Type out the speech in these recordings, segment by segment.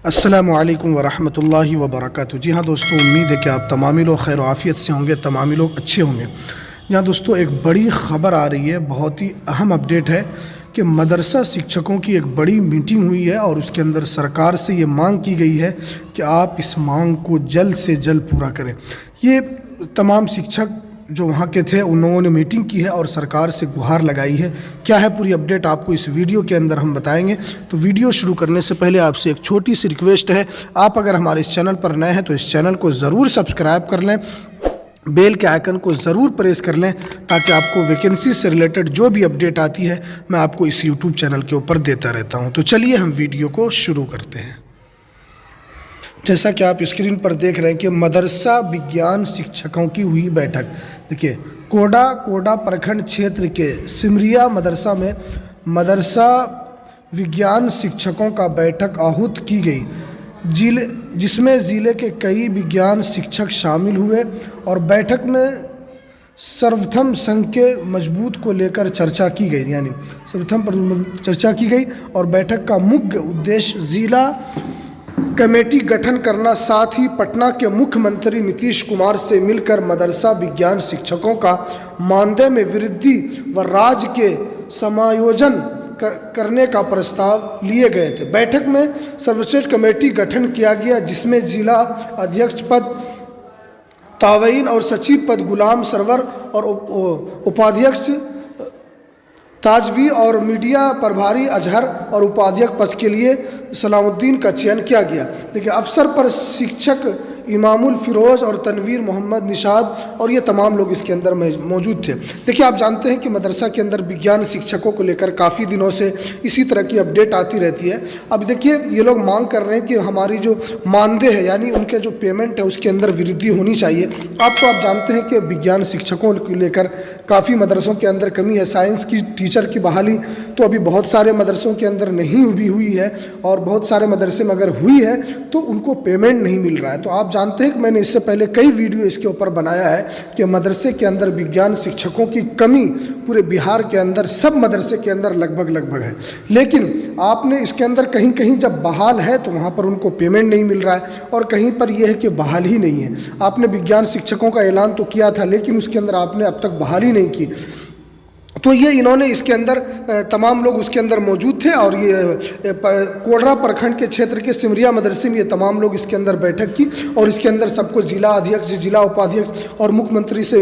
अस्सलामुअलैकुम वरहमतुल्लाहि वबरकातुहू। जी हाँ दोस्तों, उम्मीद है कि आप तमामी लोग खैर आफ़ियत से होंगे, तमामी लोग अच्छे होंगे। जहाँ दोस्तों एक बड़ी ख़बर आ रही है, बहुत ही अहम अपडेट है कि मदरसा शिक्षकों की एक बड़ी मीटिंग हुई है और उसके अंदर सरकार से ये मांग की गई है कि आप इस मांग को जल्द से जल्द पूरा करें। ये तमाम शिक्षक जो वहाँ के थे उन लोगों ने मीटिंग की है और सरकार से गुहार लगाई है। क्या है पूरी अपडेट आपको इस वीडियो के अंदर हम बताएंगे। तो वीडियो शुरू करने से पहले आपसे एक छोटी सी रिक्वेस्ट है, आप अगर हमारे इस चैनल पर नए हैं तो इस चैनल को ज़रूर सब्सक्राइब कर लें, बेल के आइकन को ज़रूर प्रेस कर लें ताकि आपको वैकेंसी से रिलेटेड जो भी अपडेट आती है मैं आपको इस यूट्यूब चैनल के ऊपर देता रहता हूँ। तो चलिए हम वीडियो को शुरू करते हैं। जैसा कि आप स्क्रीन पर देख रहे हैं कि मदरसा विज्ञान शिक्षकों की हुई बैठक। देखिए, कोडा प्रखंड क्षेत्र के सिमरिया मदरसा में मदरसा विज्ञान शिक्षकों का बैठक आहूत की गई, जिसमें ज़िले के कई विज्ञान शिक्षक शामिल हुए और बैठक में सर्वप्रथम संघ के मजबूत को लेकर चर्चा की गई, यानी सर्वप्रथम पर चर्चा की गई और बैठक का मुख्य उद्देश्य जिला कमेटी गठन करना, साथ ही पटना के मुख्यमंत्री नीतीश कुमार से मिलकर मदरसा विज्ञान शिक्षकों का मानदेय में वृद्धि व राज्य के समायोजन करने का प्रस्ताव लिए गए थे। बैठक में सर्वश्रेष्ठ कमेटी गठन किया गया, जिसमें जिला अध्यक्ष पद तावईन और सचिव पद गुलाम सरवर और उपाध्यक्ष ताजवी और मीडिया प्रभारी अजहर और उपाध्यक्ष पद के लिए सलामुद्दीन का चयन किया गया। देखिए, अफसर पर शिक्षक इमामुल फिरोज़ और तनवीर मोहम्मद निशाद और ये तमाम लोग इसके अंदर मौजूद थे। देखिए, आप जानते हैं कि मदरसा के अंदर विज्ञान शिक्षकों को लेकर काफ़ी दिनों से इसी तरह की अपडेट आती रहती है। अब देखिए, ये लोग मांग कर रहे हैं कि हमारी जो मानदेय है यानी उनके जो पेमेंट है उसके अंदर वृद्धि होनी चाहिए। आप जानते हैं कि विज्ञान शिक्षकों को लेकर काफ़ी मदरसों के अंदर कमी है। साइंस की टीचर की बहाली तो अभी बहुत सारे मदरसों के अंदर नहीं भी हुई है और बहुत सारे मदरसे में अगर हुई है तो उनको पेमेंट नहीं मिल रहा है। तो आप जानते हैं कि मैंने इससे पहले कई वीडियो इसके ऊपर बनाया है कि मदरसे के अंदर विज्ञान शिक्षकों की कमी पूरे बिहार के अंदर सब मदरसे के अंदर लगभग है। लेकिन आपने इसके अंदर कहीं कहीं जब बहाल है तो वहाँ पर उनको पेमेंट नहीं मिल रहा है और कहीं पर यह है कि बहाल ही नहीं है। आपने विज्ञान शिक्षकों का ऐलान तो किया था लेकिन उसके अंदर आपने अब तक बहाली नहीं की। तो ये इन्होंने इसके अंदर तमाम लोग उसके अंदर मौजूद थे और ये कोडरा प्रखंड के क्षेत्र के सिमरिया मदरसे में ये तमाम लोग इसके अंदर बैठक की और इसके अंदर सबको जिला अध्यक्ष, जिला उपाध्यक्ष और मुख्यमंत्री से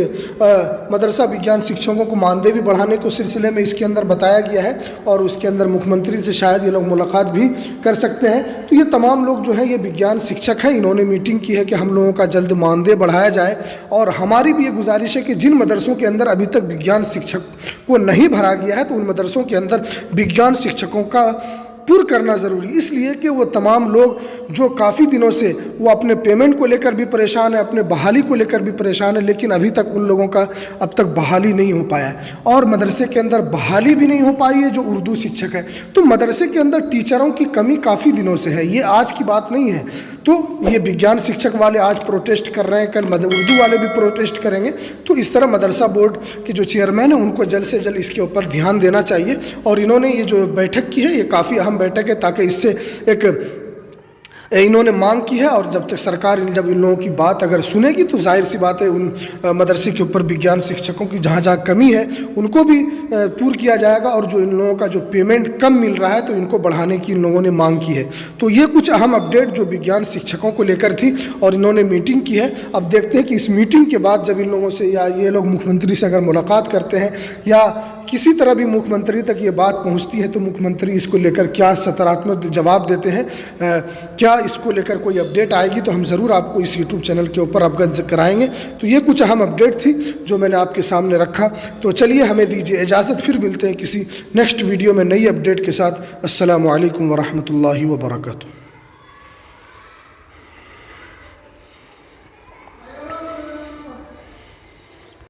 मदरसा विज्ञान शिक्षकों को मानदेय भी बढ़ाने के सिलसिले में इसके अंदर बताया गया है और उसके अंदर मुख्यमंत्री से शायद ये लोग मुलाकात भी कर सकते हैं। तो ये तमाम लोग जो है ये विज्ञान शिक्षक हैं, इन्होंने मीटिंग की है कि हम लोगों का जल्द मानदेय बढ़ाया जाए और हमारी भी ये गुजारिश है कि जिन मदरसों के अंदर अभी तक विज्ञान शिक्षक को नहीं भरा गया है तो उन मदरसों के अंदर विज्ञान शिक्षकों का पूर्ण करना ज़रूरी, इसलिए कि वो तमाम लोग जो काफ़ी दिनों से वो अपने पेमेंट को लेकर भी परेशान है, अपने बहाली को लेकर भी परेशान है, लेकिन अभी तक उन लोगों का अब तक बहाली नहीं हो पाया है और मदरसे के अंदर बहाली भी नहीं हो पाई है जो उर्दू शिक्षक है। तो मदरसे के अंदर टीचरों की कमी काफ़ी दिनों से है, ये आज की बात नहीं है। तो ये विज्ञान शिक्षक वाले आज प्रोटेस्ट कर रहे हैं, कल उर्दू वाले भी प्रोटेस्ट करेंगे। तो इस तरह मदरसा बोर्ड के जो चेयरमैन है उनको जल्द से जल्द इसके ऊपर ध्यान देना चाहिए और इन्होंने ये जो बैठक की है ये काफ़ी अहम बैठक है ताकि इससे एक इन्होंने मांग की है और जब तक सरकार जब इन लोगों की बात अगर सुनेगी तो जाहिर सी बात है उन मदरसे के ऊपर विज्ञान शिक्षकों की जहाँ जहाँ कमी है उनको भी पूर्ण किया जाएगा और जो इन लोगों का जो पेमेंट कम मिल रहा है तो इनको बढ़ाने की इन लोगों ने मांग की है। तो ये कुछ अहम अपडेट जो विज्ञान शिक्षकों को लेकर थी और इन्होंने मीटिंग की है। अब देखते हैं कि इस मीटिंग के बाद जब इन लोगों से या ये लोग मुख्यमंत्री से अगर मुलाकात करते हैं या किसी तरह भी मुख्यमंत्री तक ये बात पहुंचती है तो मुख्यमंत्री इसको लेकर क्या सकारात्मक जवाब देते हैं, क्या इसको लेकर कोई अपडेट आएगी तो हम ज़रूर आपको इस यूट्यूब चैनल के ऊपर अवगत कराएंगे। तो ये कुछ अहम अपडेट थी जो मैंने आपके सामने रखा। तो चलिए हमें दीजिए इजाज़त, फिर मिलते हैं किसी नेक्स्ट वीडियो में नई अपडेट के साथ। अस्सलामु अलैकुम वरहमतुल्लाहि वबरकातुहू।